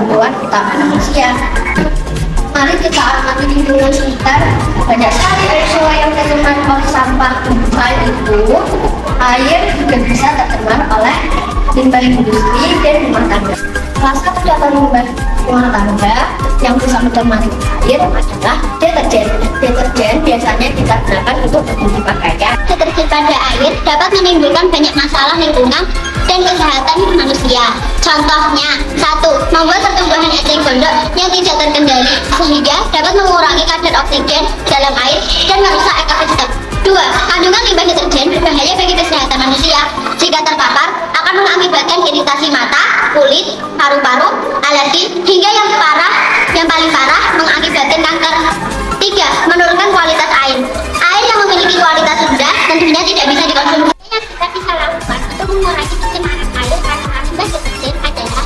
himbauan kita manusia. Mari kita amati lingkungan sekitar. Banyak sekali air sungai yang tercemar oleh sampah. Selain itu, air juga bisa tercemar oleh limbah industri dan rumah tangga. Salah satu contoh limbah rumah tangga yang bisa mencemari air adalah deterjen. Deterjen biasanya kita gunakan untuk mencuci pakaian. Deterjen pada air dapat menimbulkan banyak masalah lingkungan dan kesehatan manusia. Contohnya, 1. Membuat pertumbuhan eceng gondok yang tidak terkendali sehingga dapat mengurangi kadar oksigen dalam air dan merusak ekosistem. 2. Kandungan limbah deterjen berbahaya bagi kesehatan manusia. Jika terpapar, akan mengakibatkan iritasi mata, kulit, paru-paru, alergi, hingga yang paling parah mengakibatkan kanker. 3. Menurunkan kualitas air. Air yang memiliki kualitas rendah tentunya tidak bisa dikonsumsi. Yang kita bisa lakukan untuk mengurangi pencemaran air karena limbah deterjen adalah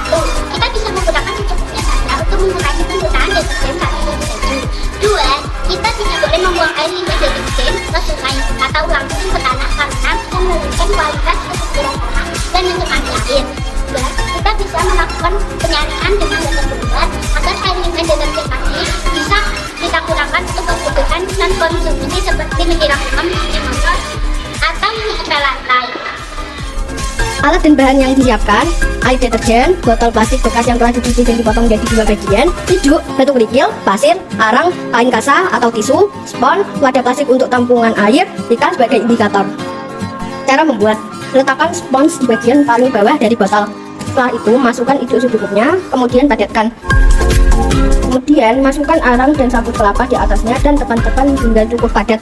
1. Kita bisa menggunakan secukupnya saja untuk mengurangi penggunaan deterjen saat deterjen. 2. Kita tidak boleh membuang air limbah deterjen ke sungai atau langsung ke tanah karena bisa menurunkan kualitas kesuburan tanah dan mencemari air. 2. Kita bisa melakukan penyaringan dengan metode benar agar air limbah deterjen tadi bisa kita gunakan untuk kebutuhan non konsumsi seperti menyiram rumah, mencuci motor, atau mengepel lantai. Alat dan bahan yang disiapkan: air deterjen, botol plastik bekas yang telah dicuci dan dipotong menjadi 2 bagian, tijuk, batu kerikil, pasir, arang, kain kasa atau tisu, spons, wadah plastik untuk tampungan air, ikan sebagai indikator. Cara membuat: letakkan spons di bagian paling bawah dari botol. Setelah itu, masukkan ijuk secukupnya, kemudian padatkan. Kemudian, masukkan arang dan sabut kelapa di atasnya dan tekan-tekan hingga cukup padat.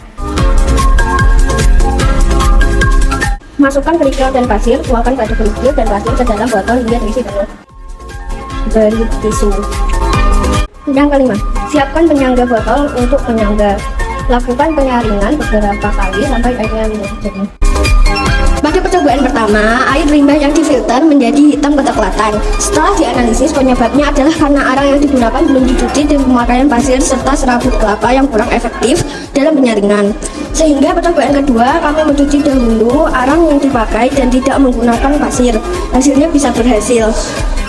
Masukkan kerikil dan pasir, tuangkan batu kerikil dan pasir ke dalam botol hingga terisi penuh. Beri tisu. Yang kelima, siapkan penyangga botol untuk menyangga. Lakukan penyaringan beberapa kali sampai airnya jernih. Pada percobaan pertama, air limbah yang difilter menjadi hitam kecoklatan. Setelah dianalisis, penyebabnya adalah karena arang yang digunakan belum dicuci dan pemakaian pasir serta serabut kelapa yang kurang efektif dalam penyaringan. Sehingga percobaan kedua, kami mencuci dahulu arang yang dipakai dan tidak menggunakan pasir. Hasilnya bisa berhasil.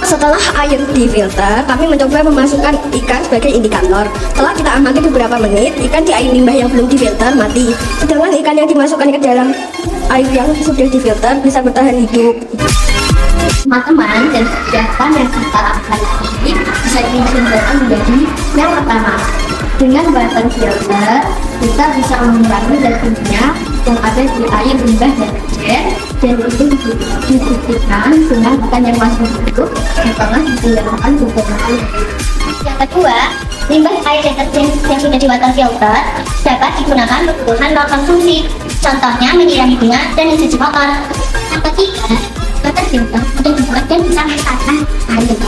Setelah air difilter, kami mencoba memasukkan ikan sebagai indikator. Setelah kita amati beberapa menit, ikan di air limbah yang belum difilter mati. Sedangkan ikan yang dimasukkan ke dalam air yang sudah difilter bisa bertahan hidup. Teman-teman dan kegiatan yang kita lakukan ini bisa disimbolkan menjadi yang pertama. Dengan button filter, kita bisa mengurangi zat-kimia yang ada di air limbah deterjen dan itu dibuktikan dengan ikan yang masih hidup yang pernah digunakan beberapa kali. Yang kedua, limbah air deterjen yang sudah di water filter dapat digunakan untuk kebutuhan non konsumsi. Contohnya menyirami bunga dan mencuci motor. Yang ketiga, water filter untuk dibuat dan bisa menyelamatkan air.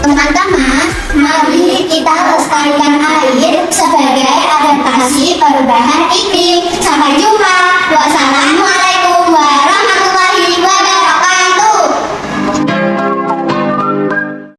Teman-teman, mari kita lestarikan air sebagai adaptasi perubahan iklim. Sampai jumpa.